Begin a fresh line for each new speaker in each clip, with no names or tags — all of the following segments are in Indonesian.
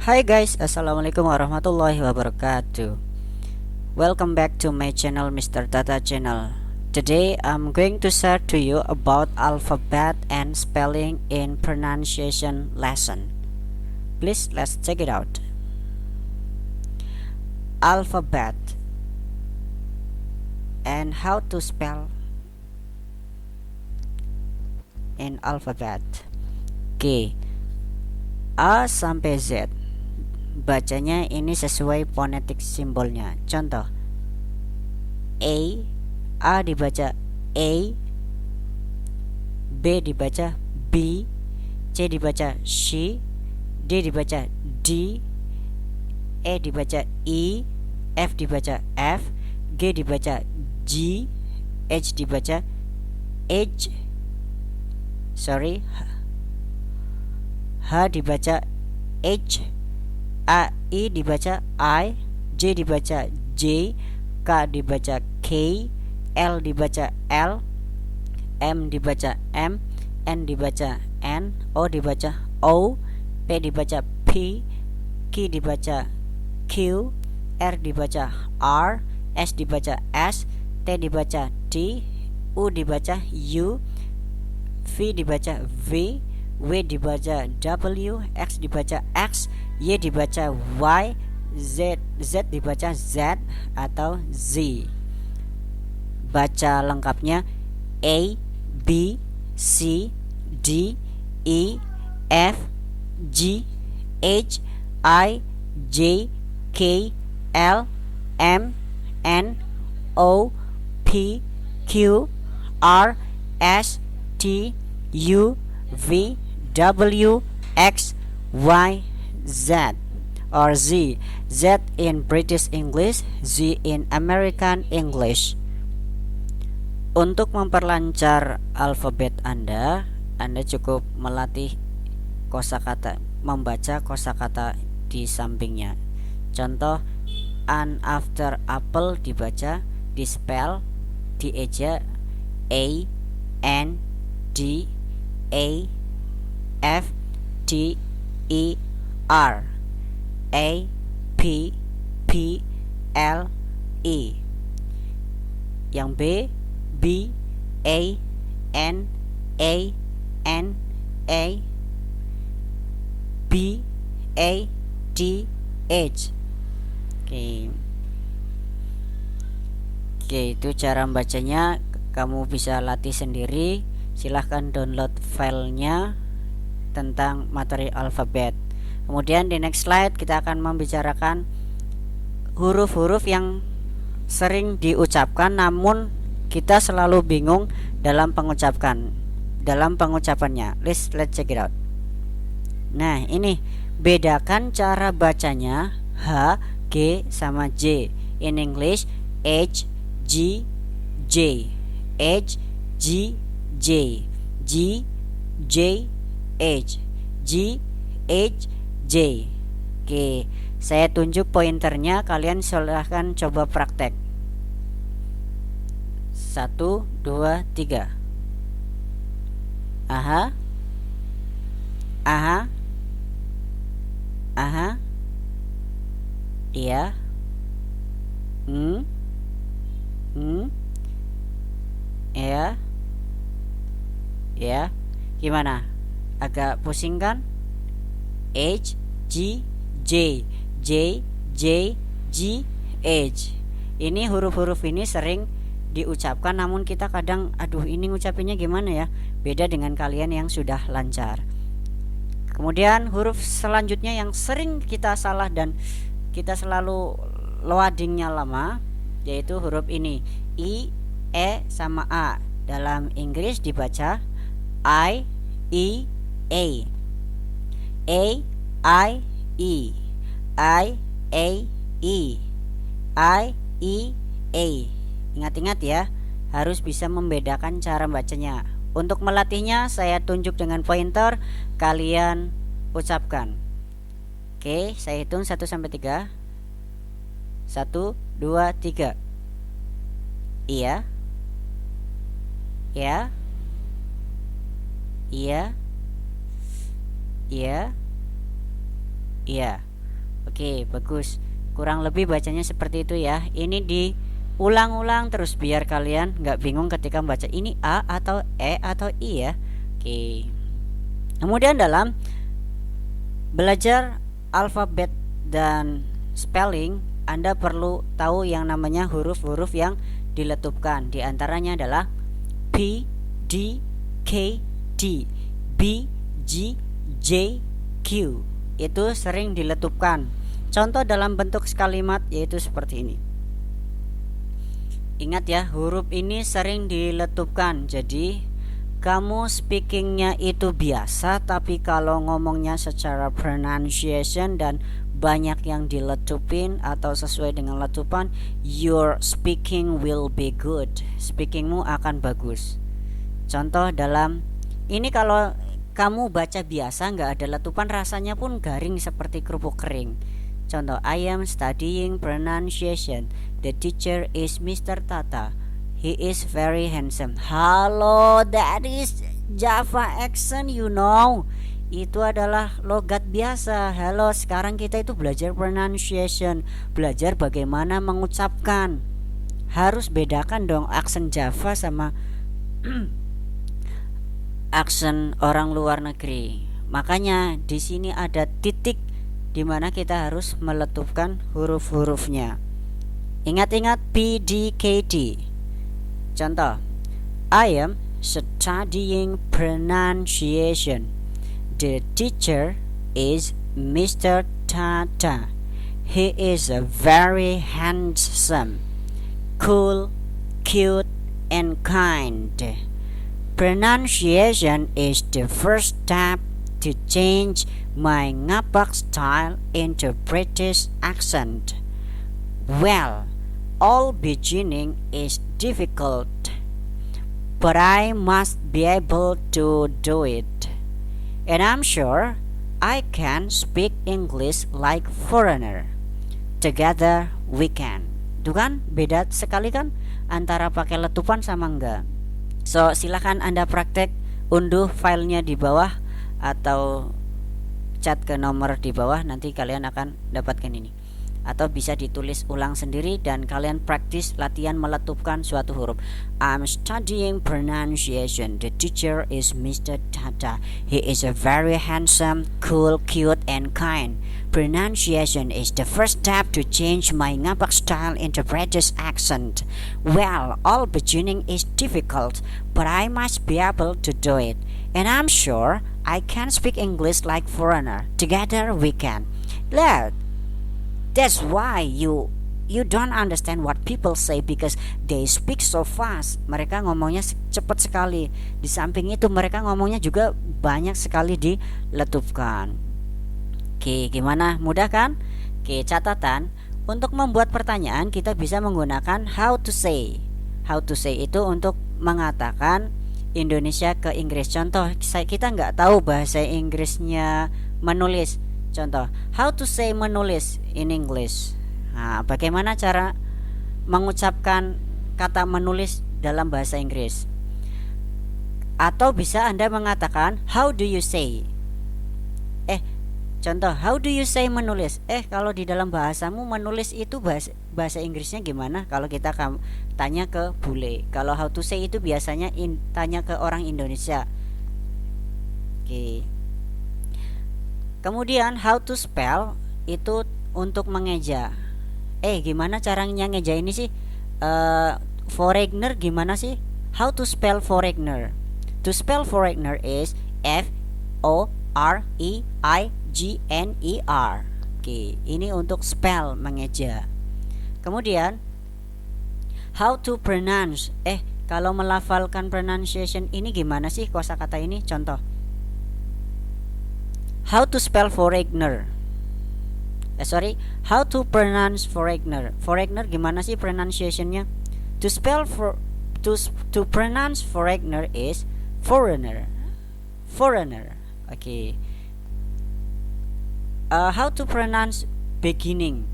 Hi guys, assalamualaikum warahmatullahi wabarakatuh. Welcome back to my channel, Mr. Tata channel. Today I'm going to share to you about alphabet and spelling in pronunciation lesson. Please let's check it out. Alphabet and how to spell in alphabet. Oke, A sampai Z. Bacanya ini sesuai fonetik simbolnya. Contoh, A dibaca A, B dibaca B, C dibaca she, D dibaca D, E dibaca E, F dibaca F, G dibaca G, H dibaca H, H dibaca H, I dibaca I, J dibaca J, K dibaca K, L dibaca L, M dibaca M, N dibaca N, O dibaca O, P dibaca P, Q dibaca Q, R dibaca R, S dibaca S, T dibaca T, U dibaca U, V dibaca V, W dibaca W, X dibaca X, Y dibaca Y, Z dibaca Z atau Z. Baca lengkapnya A, B, C, D, E, F, G, H, I, J, K, L, M, N, O, P, Q, R, S, T, U, V, W, X, Y, Z or Z. Z in British English, Z in American English. Untuk memperlancar alfabet Anda cukup melatih kosakata, membaca kosakata di sampingnya. Contoh, an after apple dibaca, dispel, dieja A, N, D, A, F, T, E, R, A, P, P, L, E. Yang B, A, N, A, N, A, B, A, D, H. Oke, itu cara membacanya. Kamu bisa latih sendiri. Silahkan download filenya tentang materi alfabet. Kemudian di next slide kita akan membicarakan huruf-huruf yang sering diucapkan namun kita selalu bingung dalam pengucapannya. Let's check it out. Nah, ini bedakan cara bacanya H, G sama J. In English H, G, J, H, G, J, G, J, H, G, H, J. Oke, saya tunjuk pointernya, kalian silahkan coba praktek. 1, 2, 3. Aha, aha, aha, iya, ya, ya. Gimana? Agak pusing kan? H, G, J, J, J, G, H. Ini huruf-huruf ini sering diucapkan namun kita kadang aduh ini ngucapinnya gimana ya, beda dengan kalian yang sudah lancar. Kemudian huruf selanjutnya yang sering kita salah dan kita selalu loadingnya lama, yaitu huruf ini I, E sama A. Dalam Inggris dibaca I, E, A, A, I, E, I, A, E, I, E, A. Ingat-ingat ya, harus bisa membedakan cara bacanya. Untuk melatihnya saya tunjuk dengan pointer, kalian ucapkan. Oke, saya hitung 1 sampai 3. 1, 2, 3. Iya. Ya. Iya. Iya. Iya. Oke, bagus. Kurang lebih bacanya seperti itu ya. Ini diulang-ulang terus biar kalian nggak bingung ketika membaca ini A atau E atau I ya. Oke. Kemudian dalam belajar alfabet dan spelling, Anda perlu tahu yang namanya huruf-huruf yang diletupkan. Di antaranya adalah P, D, K, D, B, G, J, Q. Itu sering diletupkan. Contoh dalam bentuk kalimat yaitu seperti ini. Ingat ya, huruf ini sering diletupkan. Jadi kamu speakingnya itu biasa, tapi kalau ngomongnya secara pronunciation dan banyak yang diletupin atau sesuai dengan letupan, your speaking will be good. Speakingmu akan bagus. Contoh dalam ini, kalau kamu baca biasa nggak ada letupan, rasanya pun garing seperti kerupuk kering. Contoh, I am studying pronunciation. The teacher is Mr. Tata. He is very handsome. Halo, that is Java accent, you know. Itu adalah logat biasa. Halo, sekarang kita itu belajar pronunciation, belajar bagaimana mengucapkan. Harus bedakan dong aksen Java sama aksen orang luar negeri. Makanya di sini ada titik di mana kita harus meletupkan huruf-hurufnya. Ingat-ingat P, D, K, D. Contoh, I am studying pronunciation. The teacher is Mr. Tata. He is a very handsome, cool, cute, and kind. Pronunciation is the first step to change my ngapak style into British accent. Well, all beginning is difficult, but I must be able to do it. And I'm sure I can speak English like foreigner. Together we can. Itu kan beda sekali kan antara pakai letupan sama enggak. So silahkan Anda praktek, unduh filenya di bawah atau chat ke nomor di bawah, nanti kalian akan dapatkan ini. Atau bisa ditulis ulang sendiri dan kalian praktis latihan meletupkan suatu huruf. I'm studying pronunciation. The teacher is Mr. Tata. He is a very handsome, cool, cute, and kind. Pronunciation is the first step to change my ngapak style into British accent. Well, all beginning is difficult, but I must be able to do it. And I'm sure I can speak English like foreigner. Together we can. That's why you don't understand what people say because they speak so fast. Mereka ngomongnya cepat sekali. Di samping itu mereka ngomongnya juga banyak sekali diletupkan. Oke, gimana? Mudah kan? Oke, catatan. Untuk membuat pertanyaan kita bisa menggunakan how to say. How to say itu untuk mengatakan Indonesia ke Inggris. Contoh, kita nggak tahu bahasa Inggrisnya menulis. Contoh, how to say menulis in English. Nah, bagaimana cara mengucapkan kata menulis dalam bahasa Inggris? Atau bisa Anda mengatakan how do you say? Contoh, how do you say menulis? Kalau di dalam bahasamu menulis itu bahasa Inggrisnya gimana? Kalau kita tanya ke bule. Kalau how to say itu biasanya tanya ke orang Indonesia. Oke. Kemudian how to spell itu untuk mengeja. Gimana caranya ngeja ini sih? Foreigner gimana sih? How to spell foreigner? To spell foreigner is FOREIGNER. Oke, ini untuk spell mengeja. Kemudian how to pronounce. Kalau melafalkan pronunciation ini gimana sih kosakata ini? Contoh. How to spell foreigner. How to pronounce foreigner. Foreigner gimana sih pronunciationnya? To pronounce foreigner is foreigner. Okay. How to pronounce beginning?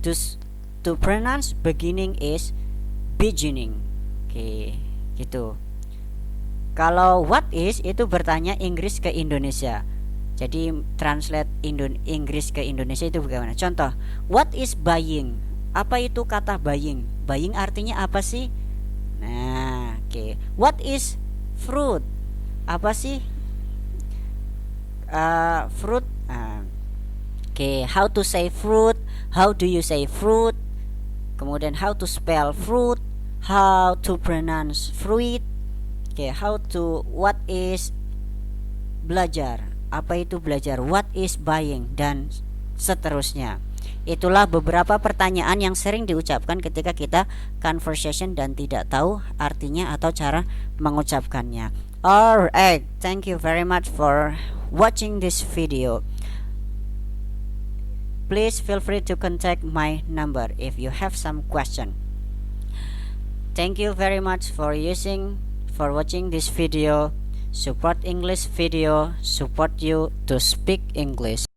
To pronounce beginning is beginning. Oke, gitu. Kalau what is itu bertanya Inggris ke Indonesia. Jadi translate Inggris ke Indonesia itu bagaimana? Contoh, what is buying? Apa itu kata buying? Buying artinya apa sih? Nah, oke. What is fruit? Apa sih fruit? Oke, how to say fruit? How do you say fruit? Kemudian how to spell fruit? How to pronounce fruit? Oke, what is belajar? Apa itu belajar? What is buying? Dan seterusnya. Itulah beberapa pertanyaan yang sering diucapkan ketika kita conversation dan tidak tahu artinya atau cara mengucapkannya. Alright, thank you very much for watching this video. Please feel free to contact my number if you have some question. Thank you very much for watching this video. Support English video, support you to speak English.